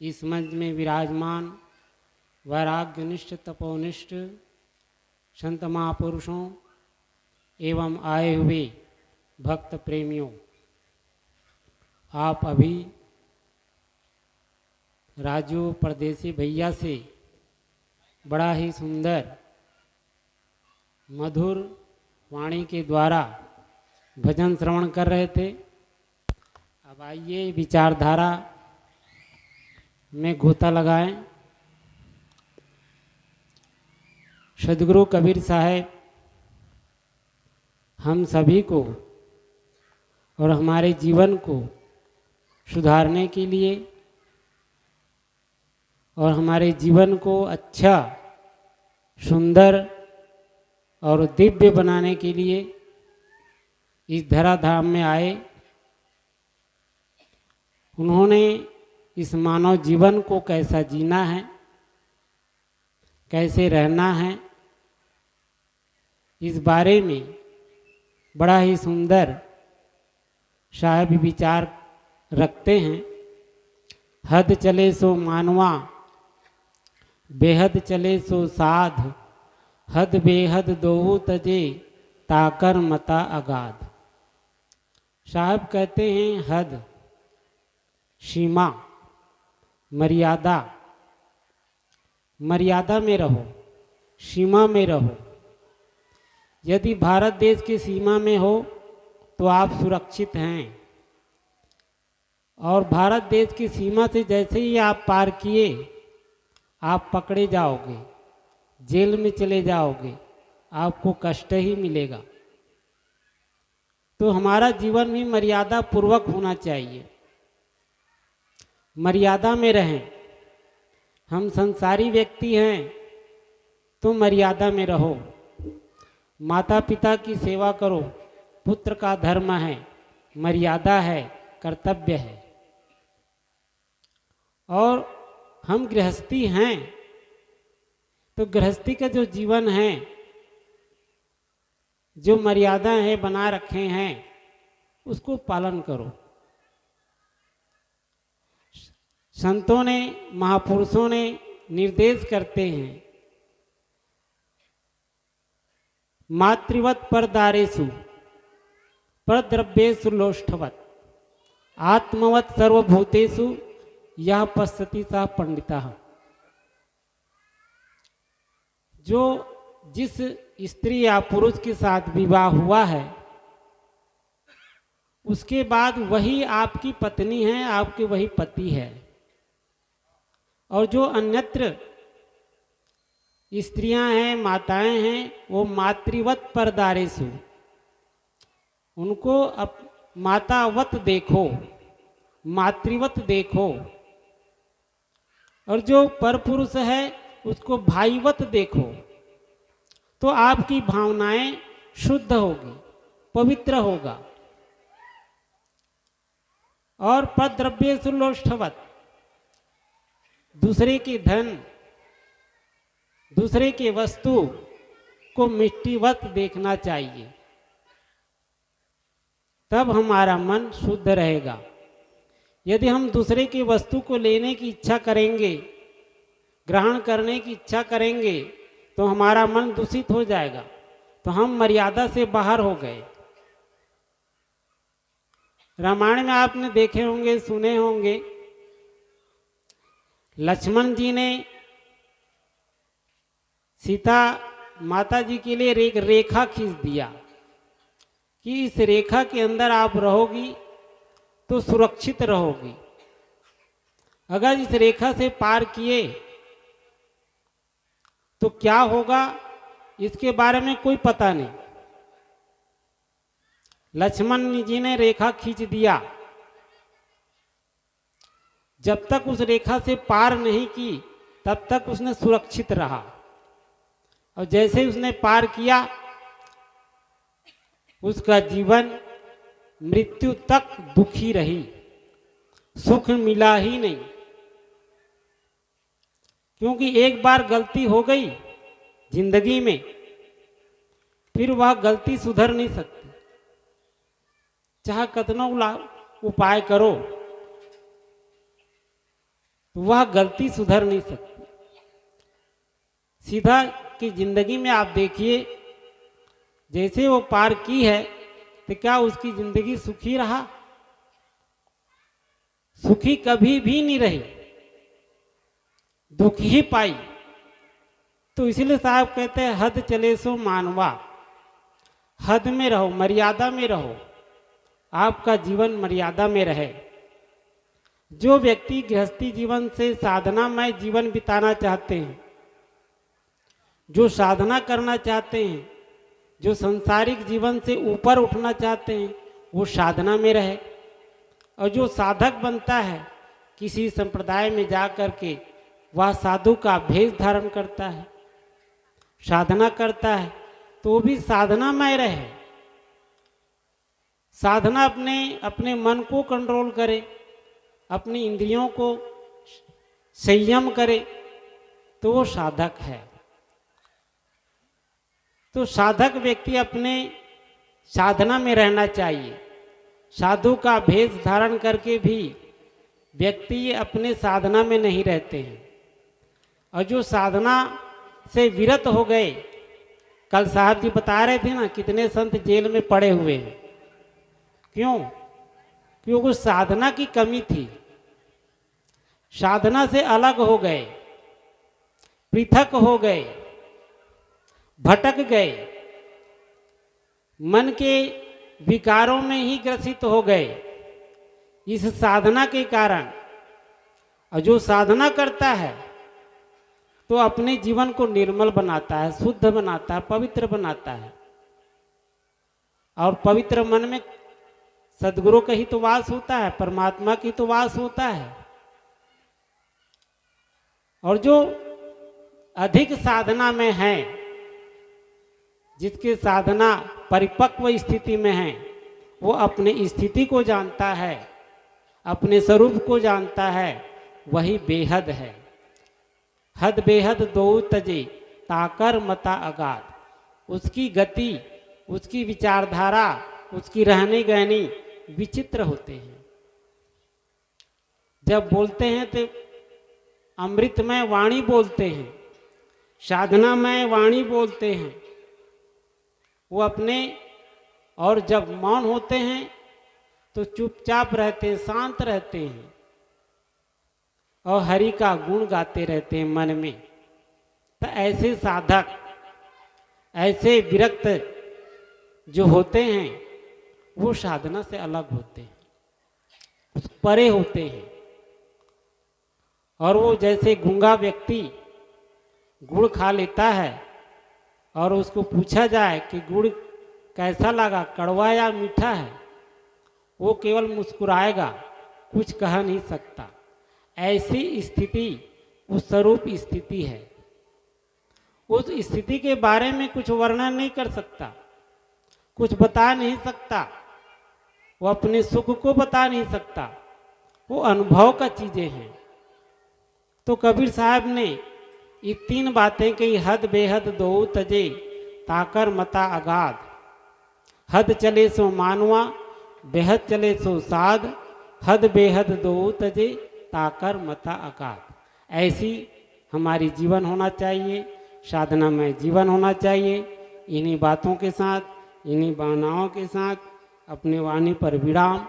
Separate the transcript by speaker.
Speaker 1: इस मंच में विराजमान वैराग्यनिष्ठ तपोनिष्ठ संत महापुरुषों एवं आए हुए भक्त प्रेमियों, आप अभी राजू परदेसी भैया से बड़ा ही सुंदर मधुर वाणी के द्वारा भजन श्रवण कर रहे थे। अब आइए विचारधारा में गोता लगाएं। सद्गुरु कबीर साहब हम सभी को और हमारे जीवन को सुधारने के लिए और हमारे जीवन को अच्छा, सुंदर और दिव्य बनाने के लिए इस धराधाम में आए। उन्होंने इस मानव जीवन को कैसा जीना है, कैसे रहना है, इस बारे में बड़ा ही सुंदर साहब विचार रखते हैं। हद चले सो मानवा, बेहद चले सो साध, हद बेहद दोहु तजे, ताकर मता अगाध। साहब कहते हैं हद, सीमा, मर्यादा, मर्यादा में रहो, सीमा में रहो। यदि भारत देश की सीमा में हो तो आप सुरक्षित हैं, और भारत देश की सीमा से जैसे ही आप पार किए आप पकड़े जाओगे, जेल में चले जाओगे, आपको कष्ट ही मिलेगा। तो हमारा जीवन भी मर्यादा पूर्वक होना चाहिए, मर्यादा में रहें। हम संसारी व्यक्ति हैं तो मर्यादा में रहो। माता पिता की सेवा करो, पुत्र का धर्म है, मर्यादा है, कर्तव्य है। और हम गृहस्थी हैं तो गृहस्थी का जो जीवन है, जो मर्यादा है बना रखे हैं, उसको पालन करो। संतों ने, महापुरुषों ने निर्देश करते हैं, मातृवत परदारेषु परद्रव्येषु लोष्ठवत, आत्मवत सर्वभूतेषु यह पश्यति सः पंडितः। जो जिस स्त्री या पुरुष के साथ विवाह हुआ है, उसके बाद वही आपकी पत्नी है, आपके वही पति है। और जो अन्यत्र स्त्रियां हैं, माताएं हैं, वो मातृवत परदारेषु, उनको मातावत देखो, मातृवत देखो। और जो परपुरुष है उसको भाईवत देखो, तो आपकी भावनाएं शुद्ध होगी, पवित्र होगा। और परद्रव्येषु लोष्ठवत, दूसरे के धन, दूसरे के वस्तु को मिट्टीवत देखना चाहिए, तब हमारा मन शुद्ध रहेगा। यदि हम दूसरे की वस्तु को लेने की इच्छा करेंगे, ग्रहण करने की इच्छा करेंगे, तो हमारा मन दूषित हो जाएगा, तो हम मर्यादा से बाहर हो गए। रामायण में आपने देखे होंगे, सुने होंगे, लक्ष्मण जी ने सीता माता जी के लिए एक रेखा खींच दिया कि इस रेखा के अंदर आप रहोगी तो सुरक्षित रहोगी। अगर इस रेखा से पार किए तो क्या होगा, इसके बारे में कोई पता नहीं। लक्ष्मण जी ने रेखा खींच दिया, जब तक उस रेखा से पार नहीं की तब तक उसने सुरक्षित रहा, और जैसे ही उसने पार किया उसका जीवन मृत्यु तक दुखी रही, सुख मिला ही नहीं। क्योंकि एक बार गलती हो गई जिंदगी में, फिर वह गलती सुधर नहीं सकती, चाहे कितना उपाय करो। तो वह गलती सुधर नहीं सकती। सीधा कि जिंदगी में आप देखिए, जैसे वो पार की है तो क्या उसकी जिंदगी सुखी रहा? सुखी कभी भी नहीं रही, दुख ही पाई। तो इसीलिए साहब कहते हैं हद चले सो मानवा, हद में रहो, मर्यादा में रहो, आपका जीवन मर्यादा में रहे। जो व्यक्ति गृहस्थी जीवन से साधनामय जीवन बिताना चाहते हैं, जो साधना करना चाहते हैं, जो सांसारिक जीवन से ऊपर उठना चाहते हैं, वो साधना में रहे। और जो साधक बनता है, किसी संप्रदाय में जा कर के वह साधु का भेष धारण करता है, साधना करता है, तो वो भी साधनामय रहे। साधना अपने मन को कंट्रोल करे, अपनी इंद्रियों को संयम करे, तो वो साधक है। तो साधक व्यक्ति अपने साधना में रहना चाहिए। साधु का भेष धारण करके भी व्यक्ति अपने साधना में नहीं रहते हैं। और जो साधना से विरत हो गए, कल साहब जी बता रहे थे ना, कितने संत जेल में पड़े हुए हैं। क्यों? क्योंकि साधना की कमी थी, साधना से अलग हो गए, पृथक हो गए, भटक गए, मन के विकारों में ही ग्रसित हो गए इस साधना के कारण। और जो साधना करता है तो अपने जीवन को निर्मल बनाता है, शुद्ध बनाता है, पवित्र बनाता है। और पवित्र मन में सद्गुरु का ही तो वास होता है, परमात्मा की तो वास होता है। और जो अधिक साधना में है, जिसके साधना परिपक्व स्थिति में है, वो अपने स्थिति को जानता है, अपने स्वरूप को जानता है, वही बेहद है। हद बेहद दो तजे ताकर मता अगाध। उसकी गति, उसकी विचारधारा, उसकी रहनी गहनी विचित्र होते हैं। जब बोलते हैं तो अमृतमय वाणी बोलते हैं, साधनामय वाणी बोलते हैं वो अपने। और जब मौन होते हैं तो चुपचाप रहते हैं, शांत रहते हैं और हरि का गुण गाते रहते हैं मन में। तो ऐसे साधक, ऐसे विरक्त जो होते हैं, वो साधना से अलग होते हैं, परे होते हैं। और वो जैसे गूंगा व्यक्ति गुड़ खा लेता है और उसको पूछा जाए कि गुड़ कैसा लगा, कड़वा या मीठा है, वो केवल मुस्कुराएगा, कुछ कह नहीं सकता। ऐसी स्थिति उस स्वरूप स्थिति है। उस स्थिति के बारे में कुछ वर्णन नहीं कर सकता, कुछ बता नहीं सकता, वो अपने सुख को बता नहीं सकता, वो अनुभव का चीजें हैं। तो कबीर साहब ने ये तीन बातें कही, हद बेहद दो तजे ताकर मता अगाध। हद चले सो मानवा, बेहद चले सो साध। हद बेहद दो तजे ताकर मता अगाध। ऐसी हमारी जीवन होना चाहिए, साधना में जीवन होना चाहिए। इन्हीं बातों के साथ, इन्हीं भावनाओं के साथ अपने वाणी पर विराम।